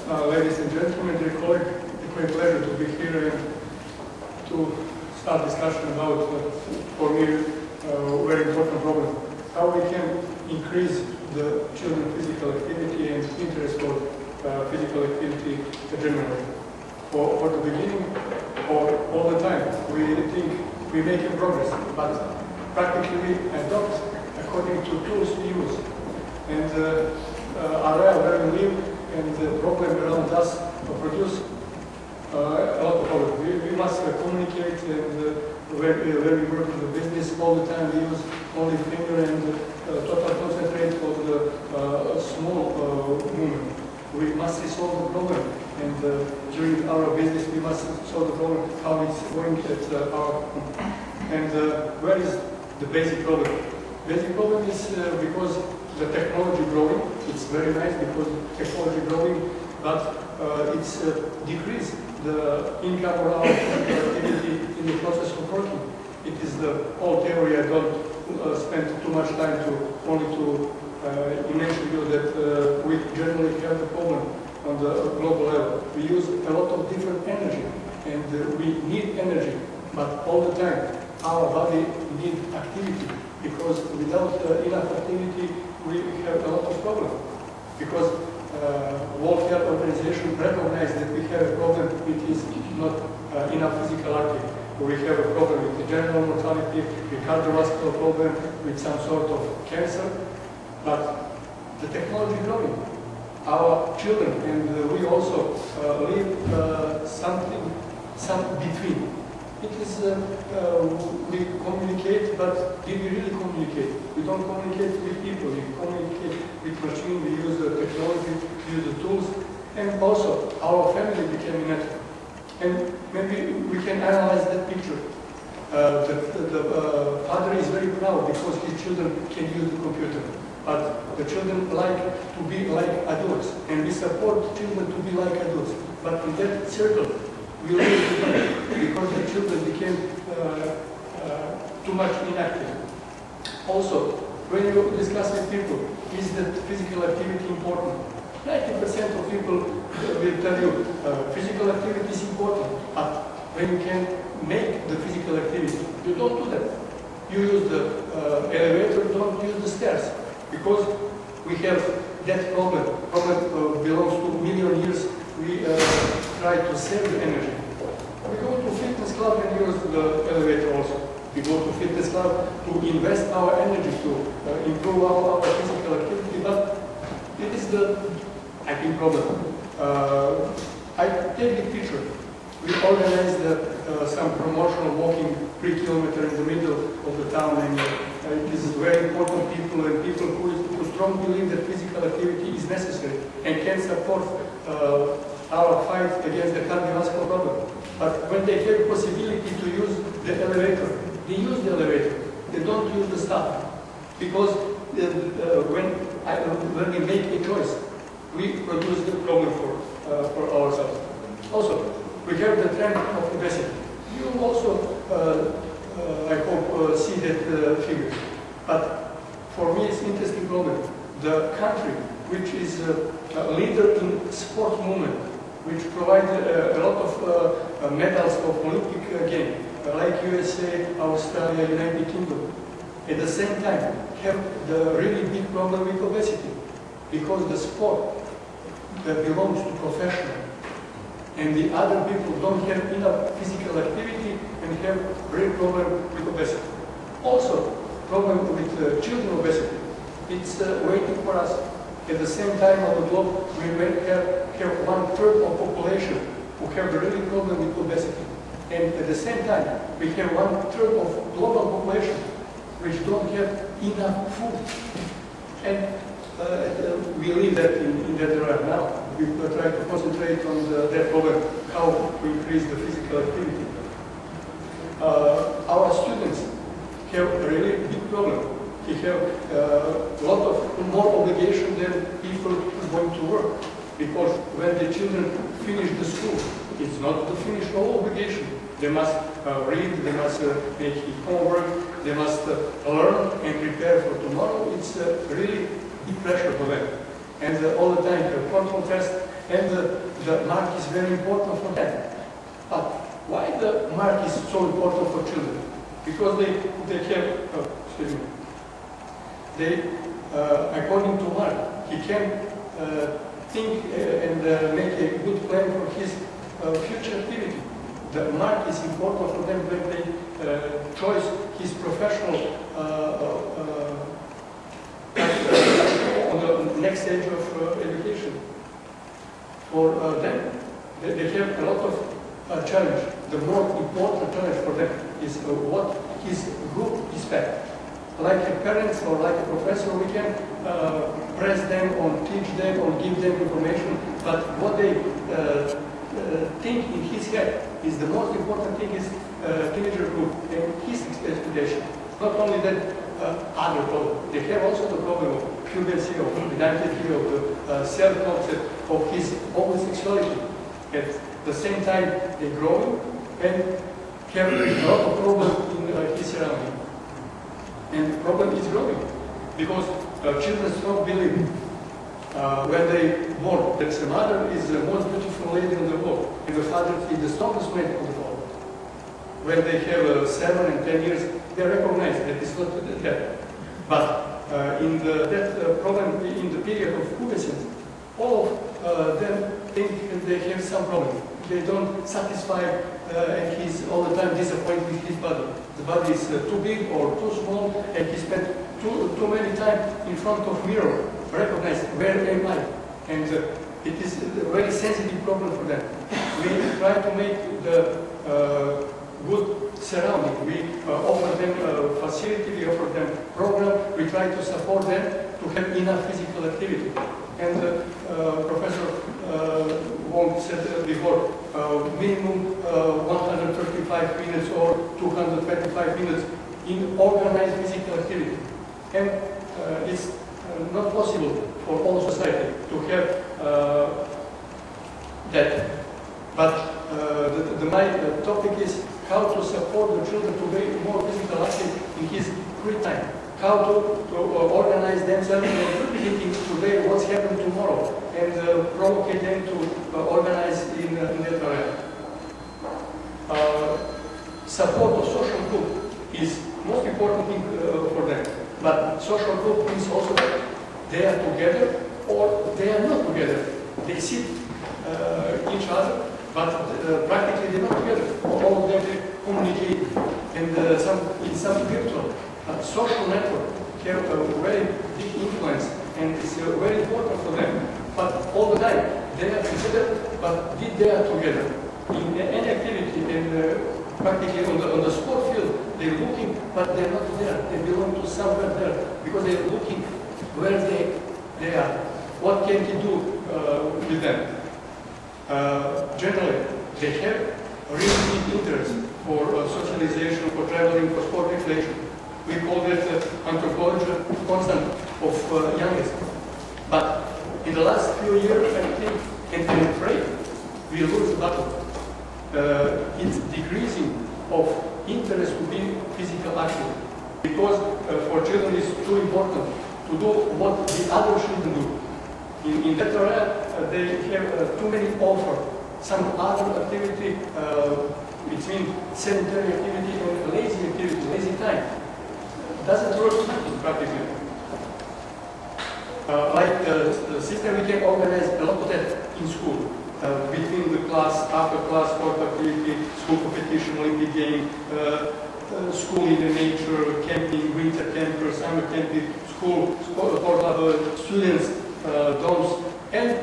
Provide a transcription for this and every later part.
Ladies and gentlemen, dear colleague, it's a great pleasure to be here and to start discussion about, for me, very important problem. How we can increase the children's physical activity and interest for physical activity generally. For the beginning, or all the time, we think we make a progress, but practically we adopt according to tools we use. And area where we live and the problem around us produce a lot of problems. We must communicate, and when we work in the business all the time, we use only finger and total concentrate on the small movement. We must resolve the problem, and during our business we must solve the problem how it's going at our and where is the basic problem? Basic problem is because the technology growing. It's very nice because technology growing, but it's decreased the income or our activity in the process of working. It is the whole theory. I don't spend too much time to only to mention you that we generally have the problem on the global level. We use a lot of different energy, and we need energy, but all the time our body needs activity, because without enough activity we have a lot of problems. Because World Health Organization recognizes that we have a problem, it is not enough physical activity. We have a problem with the general mortality, with cardiovascular problem, with some sort of cancer, but the technology is growing. Our children and we also live some between. It is, we communicate, but do we really communicate? We don't communicate with people, we communicate with machines, we use the technology, we use the tools, and also our family became a network. And maybe we can analyze that picture. The father is very proud because his children can use the computer, but the children like to be like adults, and we support children to be like adults. But in that circle, we lose together because the children became too much inactive. Also, when you discuss with people, is that physical activity important? 90% of people will tell you physical activity is important, but when you can make the physical activity, you don't do that. You use the elevator, don't use the stairs, because we have that problem. Problem belongs to million years. We try to save the energy. We go to fitness club and use the elevator also. We go to fitness club to invest our energy to improve our physical activity, but it is the, I think, problem. I take the picture. We organized some promotional walking 3 kilometers in the middle of the town, and this is very important people and people who strongly believe that physical activity is necessary and can support our fight against the cardiovascular problem. But when they have possibility to use the elevator, they use the elevator. They don't use the staff, because when we make a choice, we produce the problem for ourselves. Also, we have the trend of obesity. You also, I hope, see that figure. But for me, it's interesting problem. The country which is a leader in sport movement, which provides a lot of medals of Olympic games, like USA, Australia, United Kingdom, at the same time have the really big problem with obesity, because the sport that belongs to professional, and the other people don't have enough physical activity and have real problem with obesity. Also, problem with children obesity. It's waiting for us. At the same time on the globe, we have 1/3 of population who have a really problem with obesity. And at the same time, we have 1/3 of global population which don't have enough food. And we live that in that area now. We try to concentrate on that problem, how to increase the physical activity. Our students have a really big problem. They have a lot of more obligation than people who are going to work. Because when the children finish the school, it's not to finish all obligation. They must read, they must make homework, they must learn and prepare for tomorrow. It's really big pressure for them. And all the time, control test, and the mark is very important for them. But why the mark is so important for children? Because they have, excuse me, according to Mark, he can think and make a good plan for his future activity. The mark is important for them when they choose his professional on the next stage of education. For them, they have a lot of challenge. The more important challenge for them is what his group expects. Like a parent or like a professor, we can press them or teach them or give them information, but what they think in his head is the most important thing is teenager group and his expectation. Not only that, other problem. They have also the problem of puberty, of identity, of self-concept, of his own sexuality. At the same time, they grow and have a lot of problems in his surrounding. And the problem is growing because children stop believing when they born that the mother is the most beautiful lady in the world and the father is the strongest man in the world. When they have 7 and 10 years, they recognize that it's not that. But in that problem, in the period of pubescence, all of them think they have some problem. They don't satisfy and he's all the time disappointed with his body. The body is too big or too small and he spent too many time in front of mirror, recognize where am I. And it is a very sensitive problem for them. We try to make the good surrounding. We offer them facility, we offer them program, we try to support them to have enough physical activity. And Professor Wong said before, minimum 135 minutes or 225 minutes in organized physical activity. And it's not possible for all society to have that. But my topic is how to support the children to be more physical active in his free time. How to organize themselves and thinking today what's happening tomorrow and provoke them to organize in that area. Support of social group is most important thing for them. But social group means also that they are together or they are not together. They see each other, but practically they're not together. All of them communicate and in some virtual. Social network have a very big influence and it's very important for them. But all the time they are together, but they are together in any activity and practically on the sport field they're looking, but they're not there. They belong to somewhere there because they're looking where they are. What can he do with them? Generally, they have really big interest for socialization, for traveling, for sport recreation. We call that anthropological constant of youngest. But in the last few years, I think, and I'm afraid, we lose the battle. It's decreasing of interest to be physical active. Because for children it's too important to do what the other children do. In that area, they have too many offer. Some other activity between sedentary activity and lazy activity, lazy time. Doesn't work practically. Like the system, we can organize a lot of that in school. Between the class, after class, sport activity, school competition, Olympic game, school in the nature, camping, winter camp, summer camping, school, sport students, dorms, and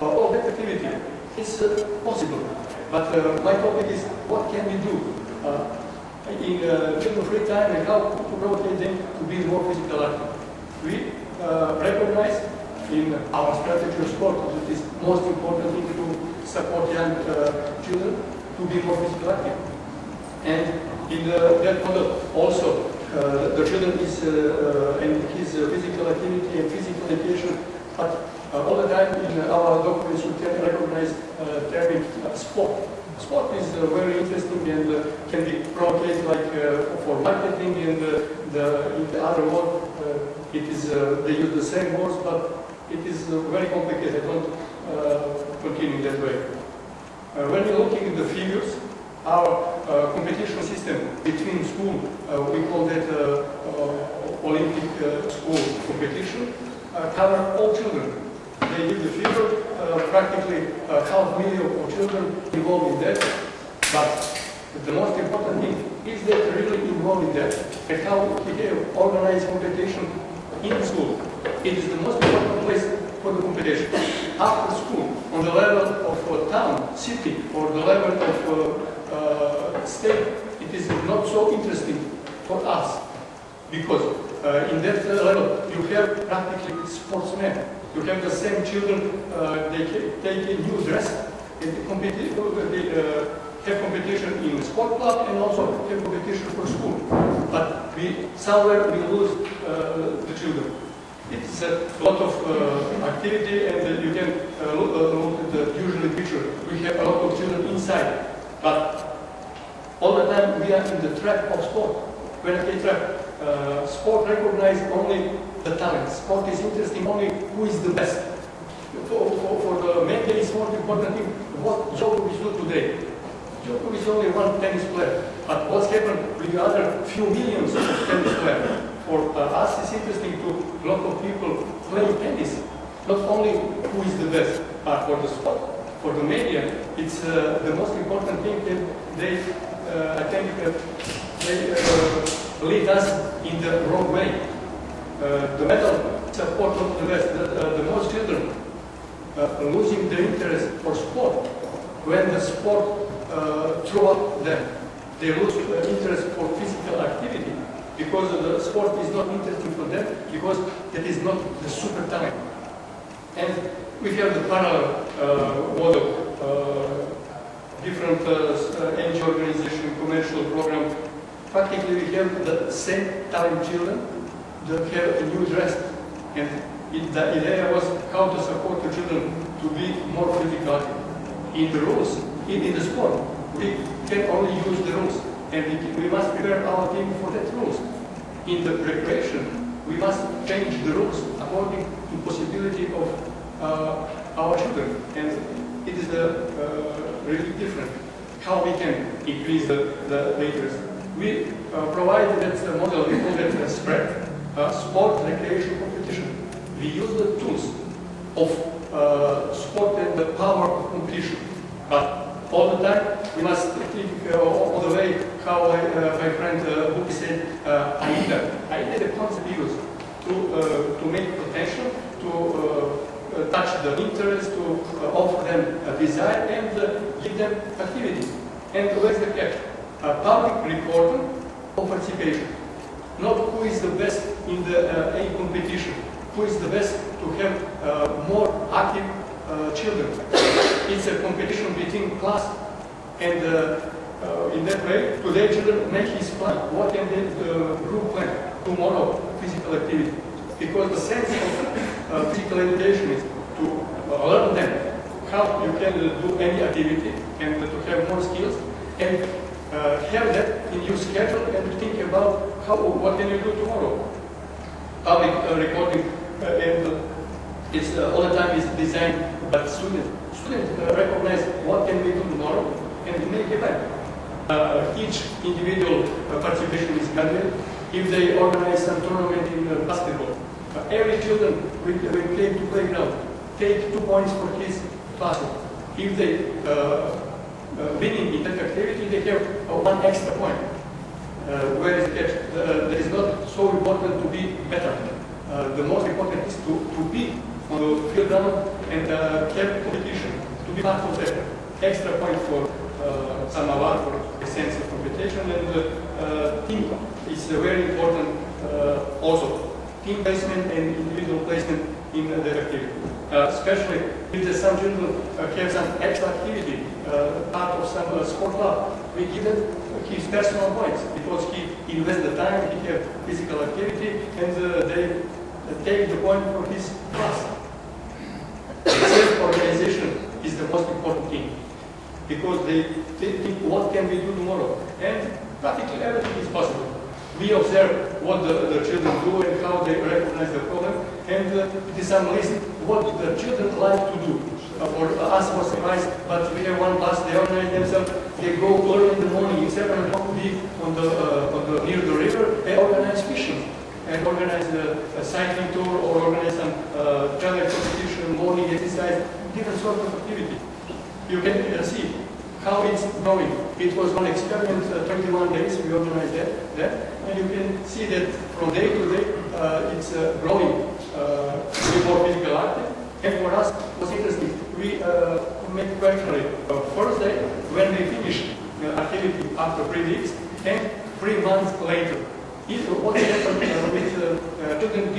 all that activity. It's possible. But my topic is what can we do in children's free time and how to promote them to be more physical active. We recognize in our strategy of sport that it is most important thing to support young children to be more physical active. And in that model also the children is and his physical activity and physical education, but all the time in our documents we can recognize term sport. Sport is very interesting and can be promoted like for marketing and in the other world it is they use the same words, but it is very complicated. I don't When we're looking at the figures, our competition system between school, we call that Olympic school competition, cover all children. They give the figure, practically 500,000 of children involved in that, but the most important thing is that really involved in that and how we have organized competition in school. It is the most important place for the competition. After school, on the level of town, city, or the level of state, it is not so interesting for us because in that level you have practically sportsmen. You have the same children, they take a new dress and have competition in the sport club and also have competition for school. But somewhere we lose the children. It's a lot of activity, and you can look at the usual picture. We have a lot of children inside, but all the time we are in the trap of sport. When I say trap, sport recognizes only the talent. Sport is interesting only who is the best. For the men, it's most important thing what Djokovic do today. Djokovic is only one tennis player, but what's happened with the other few millions of tennis players? For us, it's interesting to a lot of people playing tennis. Not only who is the best, but for the sport, for the media, it's the most important thing that they, I think, they lead us in the wrong way. The medal support not the best. The most children losing their interest for sport when the sport throw up them. They lose interest for physical activity because the sport is not interesting for them because it is not the super talent. And we have the parallel model, different NGO organization, commercial program. Practically we have the same talent children that have a new dress. And the idea was how to support the children to be more physical. In the rules, in the sport, we can only use the rules. And we must prepare our team for that rules. In the recreation, we must change the rules according to possibility of our children. And it is really different how we can increase the interest. We provide that model, we call that spread, sport recreation competition. We use the tools of sport and the power of competition. But all the time, we must think all the way how my friend Buki said, AIDA, the concept used to make attention, to touch the interest, to offer them a desire and give them activity. And where's the catch? Public reporting of participation. Not who is the best in the A competition, who is the best to have more active children. It's a competition between class, and in that way, today children make his plan. What can they group plan tomorrow? Physical activity, because the sense of physical education is to learn them how you can do any activity and to have more skills and have that in your schedule and think about what can you do tomorrow. Public recording and it's all the time is designed by students. Students recognize what can we do tomorrow and make a plan. Each individual participation is guided. If they organize some tournament in basketball, every children when came to playground take 2 points for his classes. If they winning in that activity, they have 1 extra point. Whereas that is not so important to be better. The most important is to be on the field ground and have competition, to be part of that extra point for some award for a sense of competition. And team is very important also. Team placement and individual placement in the activity. Especially if some children have some extra activity, part of some sport club, we give them his personal points because he invests the time, he has physical activity, and they take the point for his class. Self-organization is the most important thing because they think what can we do tomorrow, and practically everything is possible. We observe what the children do and how they recognize the problem, and it is some list what the children like to do. for us was surprised, but we have one bus, they organize themselves, they go early in the morning, it's 7 o'clock to be on the near the river, they organize fishing, and organize a cycling tour, or organize some travel competition, morning exercise, different sort of activity. You can see how it's going. It was one experiment, 21 days we organized that, and you can see that from day to day it's growing, with more physical active. And for us, it was interesting. We made questionnaire. First day, when they finished activity after 3 weeks, and 3 months later. What happened with children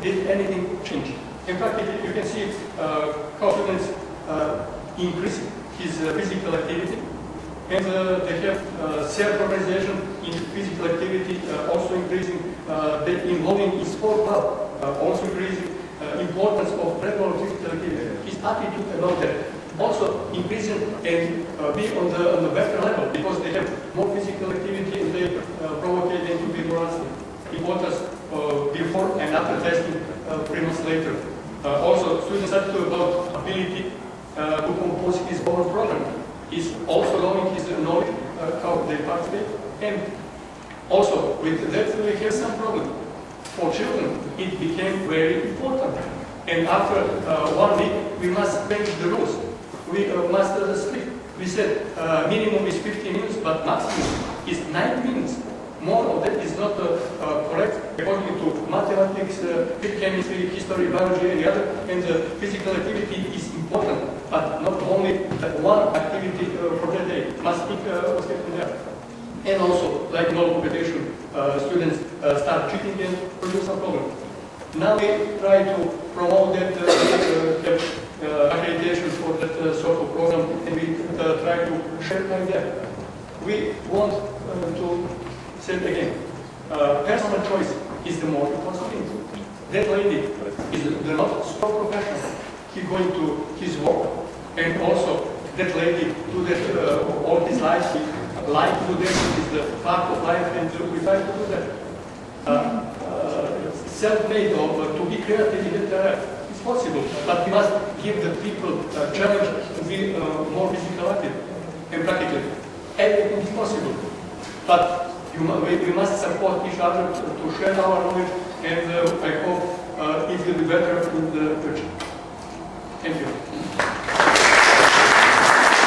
did anything change? In fact, you can see how students increase his physical activity, and they have self-organization in physical activity also increasing, the involving in sport club also increasing, importance of regular physical activity, his attitude about that also increasing and be on the better level, because they have more physical activity and they provoke them to be more active. Importance before and after testing 3 months later. Also, students' attitude about ability to compose his own program is also growing his knowledge, how they participate. And also, with that we have some problem. For children, it became very important. And after 1 week, we must change the rules. We must split. We said minimum is 15 minutes, but maximum is 9 minutes. More of that is not correct according to mathematics, chemistry, history, biology, and the other. And physical activity is important, but not only one activity for the day. Must think what's happening there. And also, like in all competition, students start cheating and produce some problem. Now we try to promote that accreditation for that sort of program, and we try to share like that. We want to say it again. Personal choice is the more important thing. That lady is the not so professional. He's going to his work, and also that lady do that all his life. He like to do that, is the part of life, and we try to do that. Self-made or to be creative in that it's possible, but we must give the people a challenge to be more physical active and practically. Everything is possible, but we must support each other to share our knowledge, and I hope it will be better in the future. Thank you.